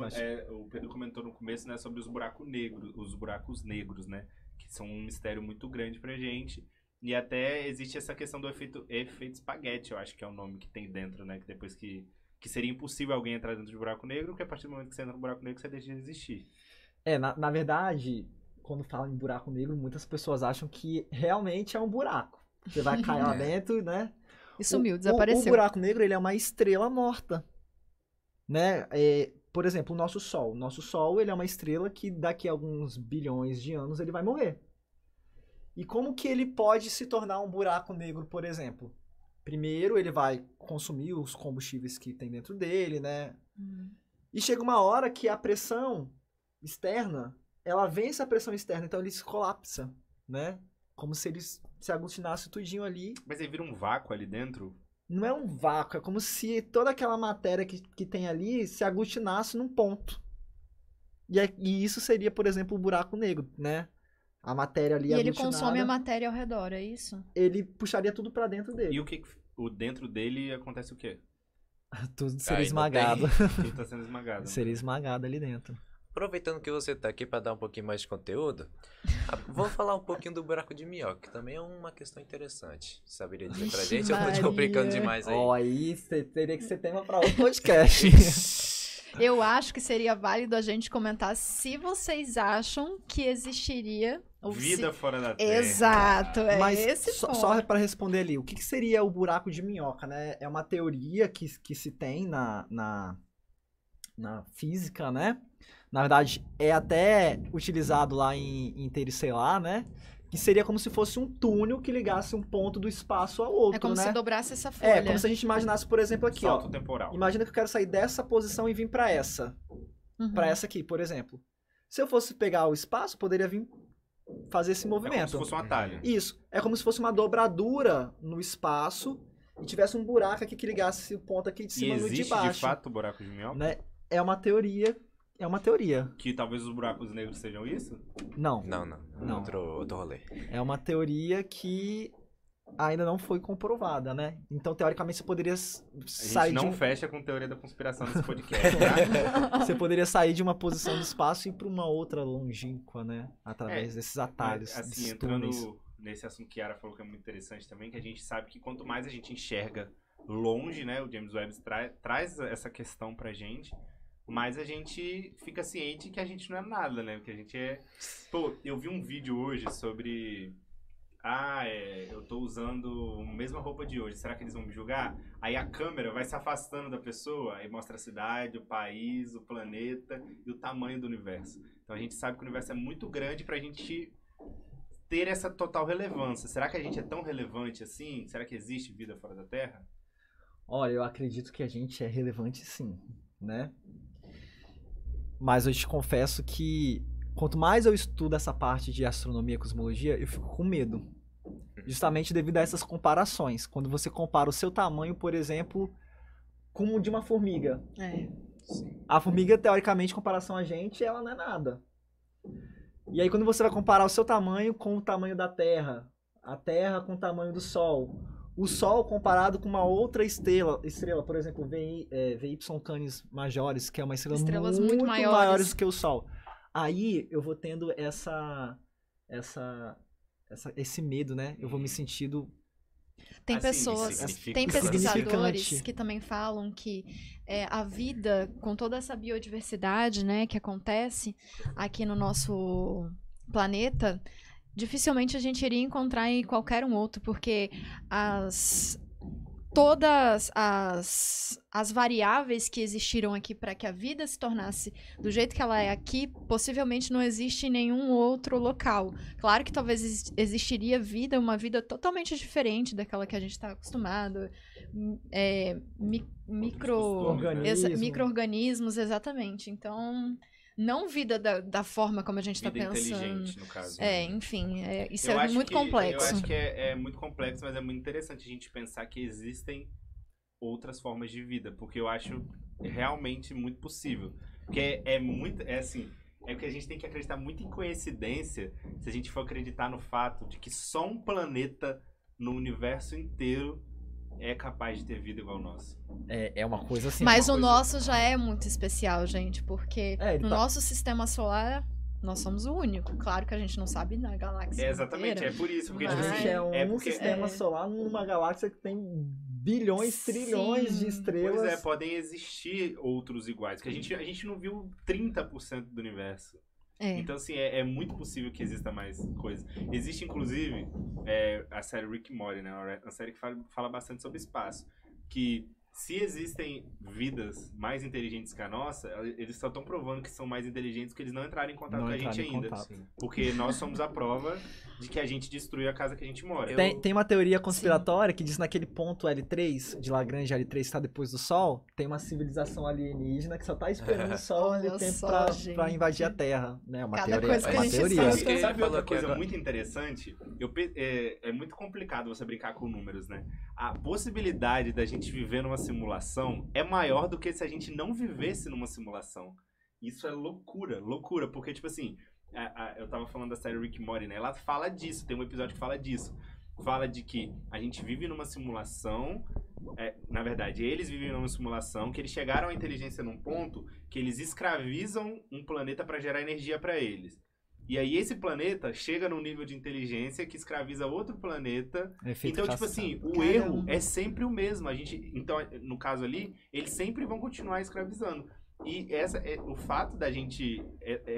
o Pedro comentou no começo, né, sobre os buracos negros, né? Que são um mistério muito grande pra gente. E até existe essa questão do efeito espaguete, eu acho que é o nome que tem dentro, né? Que depois que seria impossível alguém entrar dentro de um buraco negro, porque a partir do momento que você entra no buraco negro, você deixa de existir. Na verdade, quando fala em buraco negro, muitas pessoas acham que realmente é um buraco. Você vai cair lá dentro, né? E sumiu, desapareceu. O buraco negro, ele é uma estrela morta, né? Por exemplo, o nosso Sol. O nosso Sol, ele é uma estrela que daqui a alguns bilhões de anos ele vai morrer. E como que ele pode se tornar um buraco negro, por exemplo? Primeiro ele vai consumir os combustíveis que tem dentro dele, né? E chega uma hora que a pressão externa, ela vence a pressão externa, então ele se colapsa, né? Como se ele se aglutinasse tudinho ali. Mas aí vira um vácuo ali dentro? Não é um vácuo, é como se toda aquela matéria que tem ali se aglutinasse num ponto. E isso seria, por exemplo, o buraco negro, né? A matéria ali E ele aglutinada, consome a matéria ao redor, é isso? ele puxaria tudo pra dentro dele. E o dentro dele acontece o quê? Tudo seria Ainda esmagado. Tudo tá sendo esmagado. Seria esmagado ali dentro. Aproveitando que você tá aqui para dar um pouquinho mais de conteúdo, vou falar um pouquinho do buraco de minhoca, que também é uma questão interessante. Saberia dizer pra gente? Eu tô te Maria. complicando demais aí. Ó, aí teria que ser tema pra outro podcast. Eu acho que seria válido a gente comentar se vocês acham que existiria... ou Vida se... fora da Terra. Exato, é Mas esse ponto. só para responder ali, o que seria o buraco de minhoca, né? É uma teoria que se tem na física, né? Na verdade, é até utilizado lá em Interestelar, né? Que seria como se fosse um túnel que ligasse um ponto do espaço ao outro, É como né? se dobrasse essa folha. É, como se a gente imaginasse, por exemplo, aqui, ó. Salto temporal. Imagina que eu quero sair dessa posição e vir pra essa. Uhum. Pra essa aqui, por exemplo. Se eu fosse pegar o espaço, poderia vir fazer esse É como movimento. se fosse um atalho. Isso. É como se fosse uma dobradura no espaço e tivesse um buraco aqui que ligasse o ponto aqui de E cima no de existe baixo. de fato o buraco de minhoca? Né? É uma teoria. É uma teoria. Que talvez os buracos negros sejam isso? Não. Não. Outro rolê. É uma teoria que ainda não foi comprovada, né? Então, teoricamente, você poderia A sair gente não de um... fecha com teoria da conspiração nesse podcast, tá? Você poderia sair de uma posição do espaço e ir para uma outra longínqua, né? Através desses atalhos, Mas, assim, desses entrando túneis. nesse assunto que a Yara falou que é muito interessante também, que a gente sabe que quanto mais a gente enxerga longe, né? O James Webb traz essa questão pra gente, mais a gente fica ciente que a gente não é nada, né? Porque a gente é... Pô, eu vi um vídeo hoje sobre... eu tô usando a mesma roupa de hoje, será que eles vão me julgar? Aí a câmera vai se afastando da pessoa, aí mostra a cidade, o país, o planeta e o tamanho do universo. Então a gente sabe que o universo é muito grande pra gente ter essa total relevância. Será que a gente é tão relevante assim? Será que existe vida fora da Terra? Olha, eu acredito que a gente é relevante sim, né? Mas eu te confesso que quanto mais eu estudo essa parte de astronomia e cosmologia, eu fico com medo. Justamente devido a essas comparações. Quando você compara o seu tamanho, por exemplo, com o de uma formiga. É. A formiga, teoricamente, em comparação a gente, ela não é nada. E aí, quando você vai comparar o seu tamanho com o tamanho da Terra, a Terra com o tamanho do Sol, o Sol comparado com uma outra estrela, por exemplo, VY Canis Majoris, que é uma estrela Estrelas muito muito maiores maiores do que o Sol. Aí eu vou tendo esse medo, né? Eu vou me sentindo... Tem Assim, pessoas, significa- tem pesquisadores significante. que também falam que a vida, com toda essa biodiversidade, né, que acontece aqui no nosso planeta, dificilmente a gente iria encontrar em qualquer um outro, porque todas as variáveis que existiram aqui para que a vida se tornasse do jeito que ela é aqui, possivelmente não existe em nenhum outro local. Claro que talvez existiria vida, uma vida totalmente diferente daquela que a gente está acostumado. Organismo. Micro-organismos, exatamente. Então, não vida da forma como a gente está Vida pensando. inteligente, no caso. né? Enfim, isso Eu é acho muito que- complexo. Eu acho que é muito complexo, mas é muito interessante a gente pensar que existem outras formas de vida, porque eu acho realmente muito possível. Porque é que a gente tem que acreditar muito em coincidência se a gente for acreditar no fato de que só um planeta no universo inteiro é capaz de ter vida igual ao nosso. É uma coisa assim... Mas uma o coisa- nosso já é muito especial, gente, porque ele no tá- nosso sistema solar, nós somos o único. Claro que a gente não sabe na galáxia Exatamente, inteira. é por isso. Porque, Mas- tipo A assim, gente é um é porque- sistema solar numa galáxia que tem bilhões, Sim. trilhões de estrelas. Pois é, podem existir outros iguais, que a gente não viu 30% do universo. Então, assim, é muito possível que exista mais coisa. Existe, inclusive, a série Rick and Morty, né? Uma série que fala bastante sobre espaço. Que se existem vidas mais inteligentes que a nossa, eles só estão provando que são mais inteligentes porque eles não entraram em contato com a gente ainda. Porque nós somos a prova de que a gente destruiu a casa que a gente mora. Tem uma teoria conspiratória que diz naquele ponto L3, de Lagrange L3, que está depois do Sol, tem uma civilização alienígena que só tá esperando o Sol Olha o tempo só, pra invadir a Terra. Né? Uma Cada teoria. coisa que É uma a gente teoria. sabe. Sabe outra Falou que coisa agora- muito interessante? É muito complicado você brincar com números, né? A possibilidade da gente viver numa simulação é maior do que se a gente não vivesse numa simulação. Isso é loucura, porque, tipo assim, eu tava falando da série Rick and Morty, né? Ela fala disso, tem um episódio que fala disso. Fala de que a gente vive numa simulação, na verdade, eles vivem numa simulação, que eles chegaram à inteligência num ponto que eles escravizam um planeta pra gerar energia pra eles. E aí esse planeta chega num nível de inteligência que escraviza outro planeta. Efeito Então, tipo cascata. assim, o Caramba. erro é sempre o mesmo. Então, no caso ali, eles sempre vão continuar escravizando. E o fato da gente...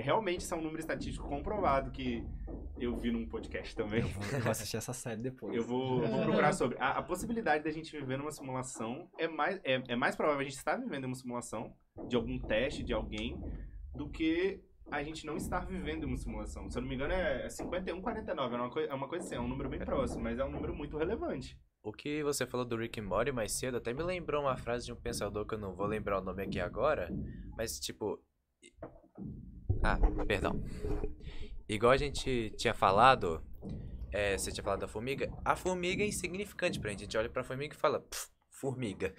realmente são um número estatístico comprovado que eu vi num podcast também. Eu vou assistir essa série depois. Eu vou procurar sobre. A possibilidade da gente viver numa simulação é mais provável a gente estar vivendo em uma simulação de algum teste de alguém do que a gente não estar vivendo em uma simulação. Se eu não me engano, é 51,49. É uma coisa assim, é um número bem próximo, mas é um número muito relevante. O que você falou do Rick and Morty mais cedo até me lembrou uma frase de um pensador que eu não vou lembrar o nome aqui agora, mas tipo... Perdão. Igual a gente tinha falado, você tinha falado da formiga, a formiga é insignificante pra gente. A gente olha pra formiga e fala, formiga.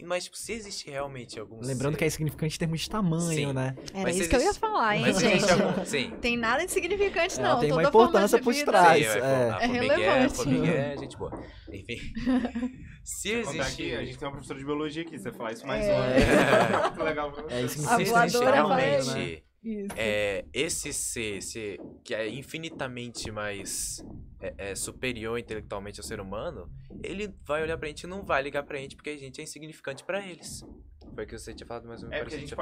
Mas tipo, se existe realmente algum Lembrando que é insignificante em termos de tamanho, Sim. né? Era Mas isso que eu ia existe- falar, hein, Mas gente? existe algum... Sim. Tem nada de significante, Ela não. tem uma Toda forma importância de por vida- trás. Sim, é. a formiga relevante. a formiga é gente boa. Enfim. Se Contar existe... aqui, a gente tem uma professora de biologia aqui, você falar isso mais É. uma É muito legal pra você. É isso. Se existe voadora realmente Isso. esse ser que é infinitamente mais superior intelectualmente ao ser humano, ele vai olhar pra gente e não vai ligar pra gente porque a gente é insignificante pra eles. Foi o que você tinha falado mais ou menos. Porque a gente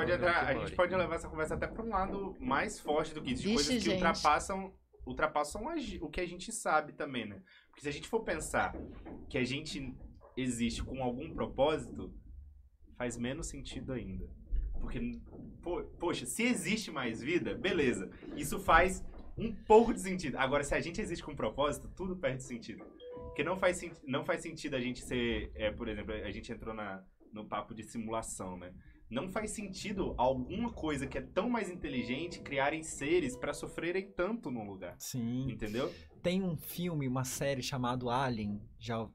pode levar essa conversa até pra um lado mais forte do que isso, de Vixe, coisas que gente. ultrapassam o que a gente sabe também, né? Porque se a gente for pensar que a gente existe com algum propósito, faz menos sentido ainda. Porque, poxa, se existe mais vida, beleza. Isso faz um pouco de sentido. Agora, se a gente existe com propósito, tudo perde sentido. Porque não faz sentido a gente ser... por exemplo, a gente entrou no papo de simulação, né? Não faz sentido alguma coisa que é tão mais inteligente criarem seres pra sofrerem tanto num lugar. Sim. Entendeu? Tem um filme, uma série chamado Alien. Já.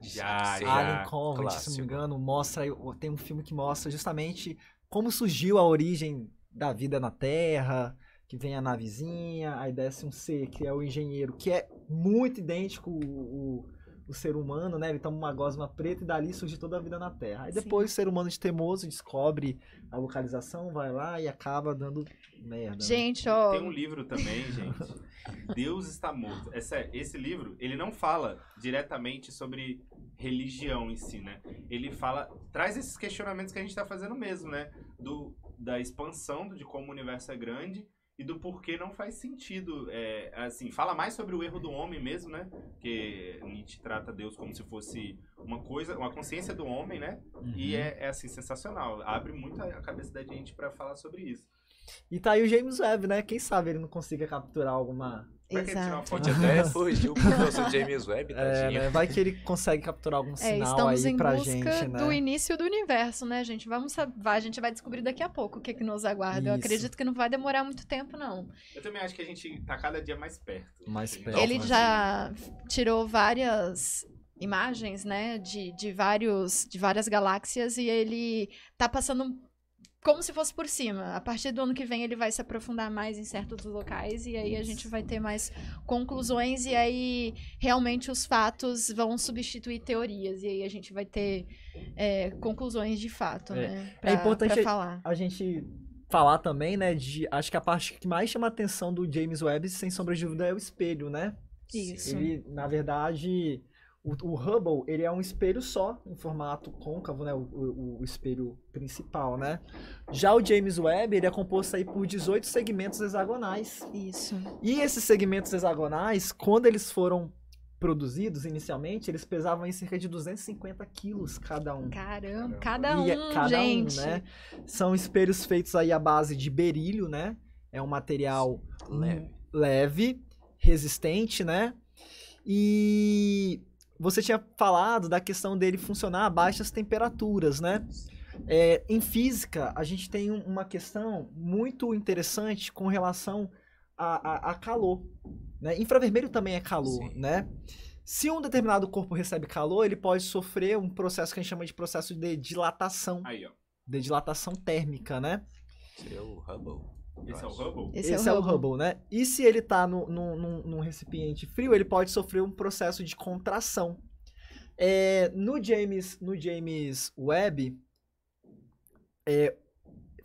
Alien Covenant, se não me engano, tem um filme que mostra justamente como surgiu a origem da vida na Terra, que vem a navezinha, aí desce um ser que é o engenheiro, que é muito idêntico o ser humano, né? Ele toma uma gosma preta e dali surge toda a vida na Terra. Aí depois o ser humano de teimoso descobre a localização, vai lá e acaba dando merda. Né? Gente, ó... Tem um livro também, gente. Deus está morto. É sério, esse livro, ele não fala diretamente sobre religião em si, né? Ele traz esses questionamentos que a gente tá fazendo mesmo, né? Da expansão, de como o universo é grande e do porquê não faz sentido. Assim, fala mais sobre o erro do homem mesmo, né? Porque Nietzsche trata Deus como se fosse uma consciência do homem, né? Uhum. E é assim, sensacional. Abre muito a cabeça da gente pra falar sobre isso. E tá aí o James Webb, né? Quem sabe ele não consiga capturar alguma... Pra que tirar uma Exato. foto? Pode até fugiu o professor James Webb, tadinho. né? Vai que ele consegue capturar algum sinal Estamos aí em pra busca gente, né? do início do universo, né, gente? A gente vai descobrir daqui a pouco o que nos aguarda. Eu Isso. acredito que não vai demorar muito tempo, não. Eu também acho que a gente tá cada dia mais perto. Mais Assim, perto. Ele mas- já tirou várias imagens, né, de várias galáxias e ele tá passando como se fosse por cima. A partir do ano que vem ele vai se aprofundar mais em certos locais e aí a gente vai ter mais conclusões e aí realmente os fatos vão substituir teorias e aí a gente vai ter conclusões de fato, né? É importante pra falar. a gente falar também, né, acho que a parte que mais chama a atenção do James Webb, sem sombra de dúvida, é o espelho, né? Isso. Ele, na verdade, o Hubble, ele é um espelho só, em formato côncavo, né, o espelho principal, né? Já o James Webb, ele é composto aí por 18 segmentos hexagonais. Isso. E esses segmentos hexagonais, quando eles foram produzidos inicialmente, eles pesavam em cerca de 250 quilos cada um. Caramba, cada E um, gente. né? São espelhos feitos aí à base de berílio, né? É um material Leve. leve, resistente, né? E você tinha falado da questão dele funcionar a baixas temperaturas, né? Em física, a gente tem uma questão muito interessante com relação a calor, né? Infravermelho também é calor, Sim. né? Se um determinado corpo recebe calor, ele pode sofrer um processo que a gente chama de processo de dilatação, Aí, ó. de dilatação térmica, né? Seria o Hubble. Esse é o Hubble? Esse é o Hubble, né? E se ele tá num recipiente frio, ele pode sofrer um processo de contração. No James Webb,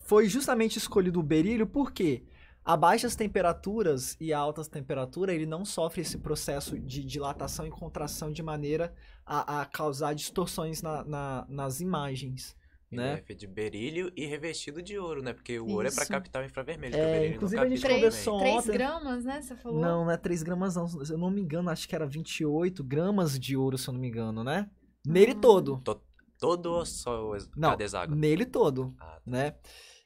foi justamente escolhido o berílio porque a baixas temperaturas e a altas temperaturas ele não sofre esse processo de dilatação e contração de maneira a causar distorções nas imagens. Ele Né? é feito de berílio e revestido de ouro, né? Porque o ouro é pra Isso. captar o infravermelho. que o berílio Inclusive não a gente capta conversou 3 ontem. gramas, né? Você falou? Não é 3 gramas não. Se eu não me engano, acho que era 28 gramas de ouro, se eu não me engano, né? Nele todo. Todo ou só Não, cada hexágono? nele todo, Ah, tá. né?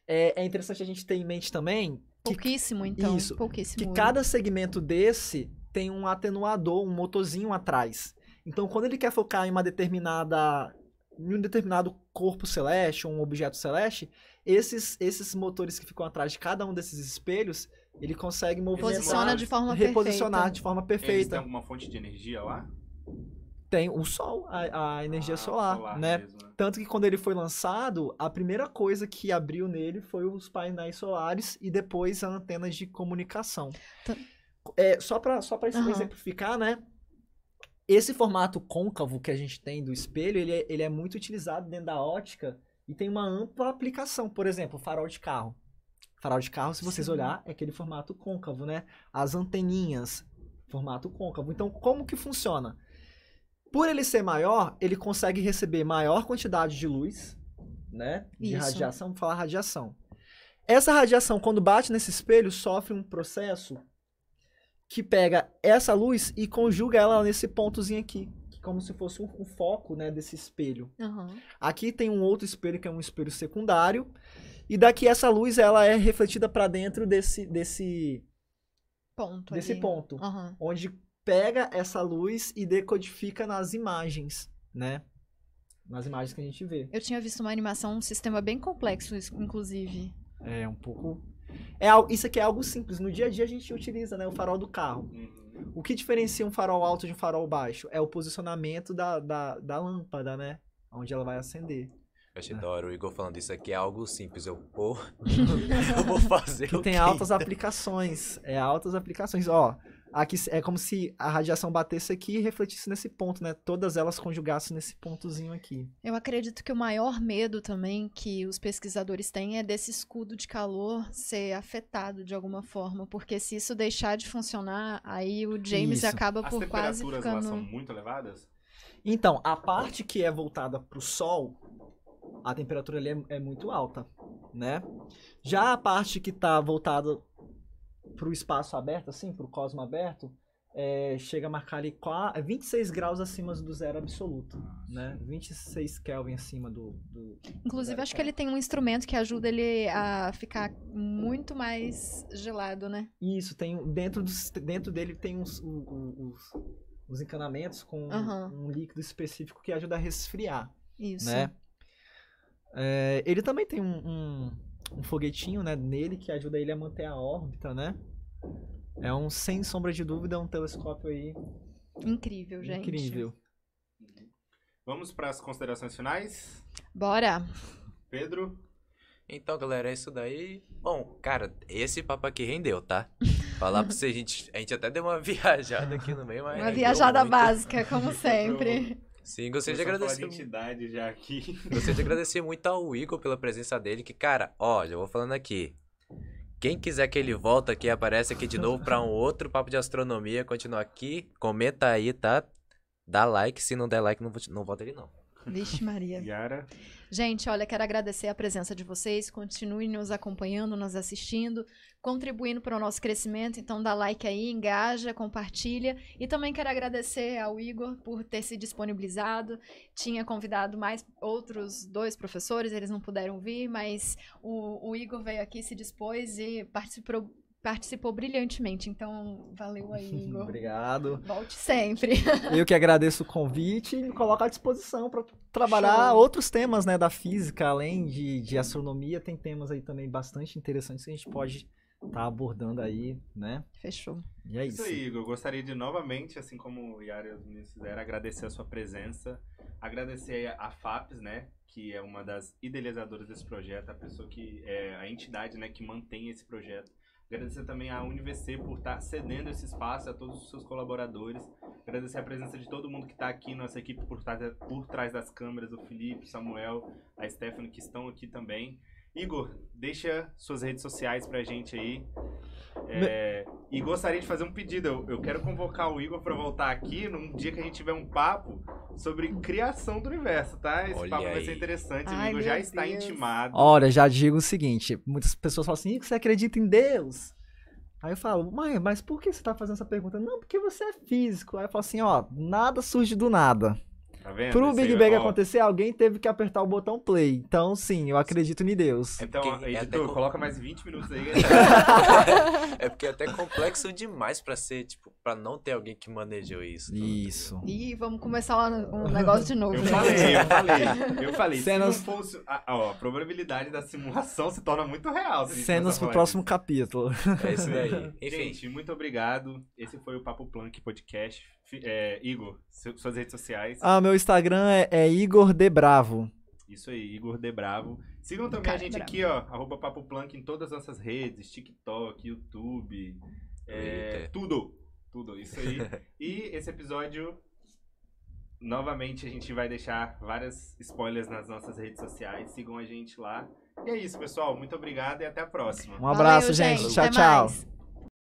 É interessante a gente ter em mente também Pouquíssimo, então. Isso. Pouquíssimo. que ouro. cada segmento desse tem um atenuador, um motorzinho atrás. Então, quando ele quer focar em um determinado corpo celeste ou um objeto celeste, esses motores que ficam atrás de cada um desses espelhos, ele consegue movimentar, Posiciona de forma reposicionar perfeita. de forma Eles têm perfeita. alguma fonte de energia lá? Tem o sol, a energia solar, né? mesmo, né? Tanto que quando ele foi lançado, a primeira coisa que abriu nele foi os painéis solares e depois as antenas de comunicação. Tá. Só para Aham. exemplificar, né? Esse formato côncavo que a gente tem do espelho, ele é muito utilizado dentro da ótica e tem uma ampla aplicação. Por exemplo, farol de carro. Farol de carro, se vocês Sim. olhar, é aquele formato côncavo, né? As anteninhas, formato côncavo. Então, como que funciona? Por ele ser maior, ele consegue receber maior quantidade de luz, né? De Isso. radiação, vamos falar radiação. Essa radiação, quando bate nesse espelho, sofre um processo que pega essa luz e conjuga ela nesse pontozinho aqui, que é como se fosse um foco, né, desse espelho. Aham. Aqui tem um outro espelho que é um espelho secundário, e daqui essa luz ela é refletida para dentro desse Ponto ali. ponto, Aham. onde pega essa luz e decodifica nas imagens, né? Nas imagens que a gente vê. Eu tinha visto uma animação, um sistema bem complexo, inclusive. É um pouco... Isso aqui é algo simples. No dia a dia a gente utiliza, né, o farol do carro. Uhum. O que diferencia um farol alto de um farol baixo? É o posicionamento da lâmpada, né? Onde ela vai acender. Eu achei da hora o Igor falando isso aqui é algo simples. Eu vou fazer Que o tem quê? altas aplicações. Altas aplicações. Ó, aqui é como se a radiação batesse aqui e refletisse nesse ponto, né? Todas elas conjugassem nesse pontozinho aqui. Eu acredito que o maior medo também que os pesquisadores têm é desse escudo de calor ser afetado de alguma forma, porque se isso deixar de funcionar, aí o James Isso. acaba As por quase temperaturas lá são ficando... muito elevadas? Então, a parte que é voltada para o Sol, a temperatura ali é muito alta, né? Já a parte que está voltada para o espaço aberto, assim, para o cosmo aberto, chega a marcar ali 26 graus acima do zero absoluto, né? 26 Kelvin acima do Inclusive, zero acho que ele tem um instrumento que ajuda ele a ficar muito mais gelado, né? Isso, dentro dele tem os encanamentos com Aham. um líquido específico que ajuda a resfriar, Isso. né? Ele também tem um foguetinho, né, nele que ajuda ele a manter a órbita, né? Sem sombra de dúvida, um telescópio aí Incrível, gente. incrível. Vamos para as considerações finais? Bora. Pedro? Então, galera, é isso daí. Bom, cara, esse papo aqui rendeu, tá? Falar pra você, a gente até deu uma viajada aqui no meio, mas Uma rendeu viajada muito. básica, como sempre. Sim, gostaria de Começou a falar agradecer. de entidade já aqui. Gostaria de agradecer muito ao Igor pela presença dele, que, cara, ó, já vou falando aqui. Quem quiser que ele volte aqui, aparece aqui de novo pra um outro papo de astronomia, continua aqui, comenta aí, tá? Dá like, se não der like, não volta ele não. Vixe Maria. Yara? Gente, olha, quero agradecer a presença de vocês. Continuem nos acompanhando, nos assistindo, contribuindo para o nosso crescimento. Então, dá like aí, engaja, compartilha. E também quero agradecer ao Igor por ter se disponibilizado. Tinha convidado mais outros 2 professores, eles não puderam vir, mas o Igor veio aqui, se dispôs e participou brilhantemente, então valeu aí, Igor. Obrigado. Volte sempre. Eu que agradeço o convite e me coloco à disposição para trabalhar Show. outros temas, né, da física, além de astronomia, tem temas aí também bastante interessantes que a gente pode estar abordando aí, né? Fechou. E é isso. Isso aí, Igor. Eu gostaria de novamente, assim como o Yara e os meninos fizeram, agradecer a sua presença, agradecer a FAPES, né, que é uma das idealizadoras desse projeto, a pessoa que é a entidade, né, que mantém esse projeto. Agradecer também à UniVC por estar cedendo esse espaço, a todos os seus colaboradores. Agradecer a presença de todo mundo que está aqui, nossa equipe por trás das câmeras, o Felipe, o Samuel, a Stephanie, que estão aqui também. Igor, deixa suas redes sociais pra gente aí. E gostaria de fazer um pedido. Eu quero convocar o Igor para voltar aqui num dia que a gente tiver um papo sobre criação do universo, tá? Esse Olha papo vai aí. ser interessante. O Ai, Igor meu já está Deus. intimado. Olha, já digo o seguinte, muitas pessoas falam assim, Igor, você acredita em Deus? Aí eu falo, mãe, mas por que você tá fazendo essa pergunta? Não, porque você é físico. Aí eu falo assim, ó, nada surge do nada. Tá vendo? Pro Esse Big aí, Bang ó. acontecer, alguém teve que apertar o botão play. Então, sim, eu acredito em Deus. É Então, porque é editor, até coloca mais 20 minutos aí. É porque é até complexo demais pra ser, tipo, pra não ter alguém que manejou isso. Isso. Ih, vamos começar lá um negócio de novo. Eu né? falei. Cenas- Se não fosse... a probabilidade da simulação se torna muito real. se a gente Cenas começar a pro falar próximo disso. capítulo. É isso daí. Enfim, Gente, muito obrigado. Esse foi o Papo Planck Podcast. Igor, suas redes sociais. Ah, meu Instagram é Igor de Bravo. Isso aí, Igor de Bravo. Sigam também Cara a gente bravo. aqui, ó, @Papo Planck em todas as nossas redes, TikTok, YouTube, Twitter. tudo, isso aí. E esse episódio, novamente, a gente vai deixar várias spoilers nas nossas redes sociais. Sigam a gente lá. E é isso, pessoal. Muito obrigado e até a próxima. Um abraço, Valeu, gente. Tchau, Até tchau. mais.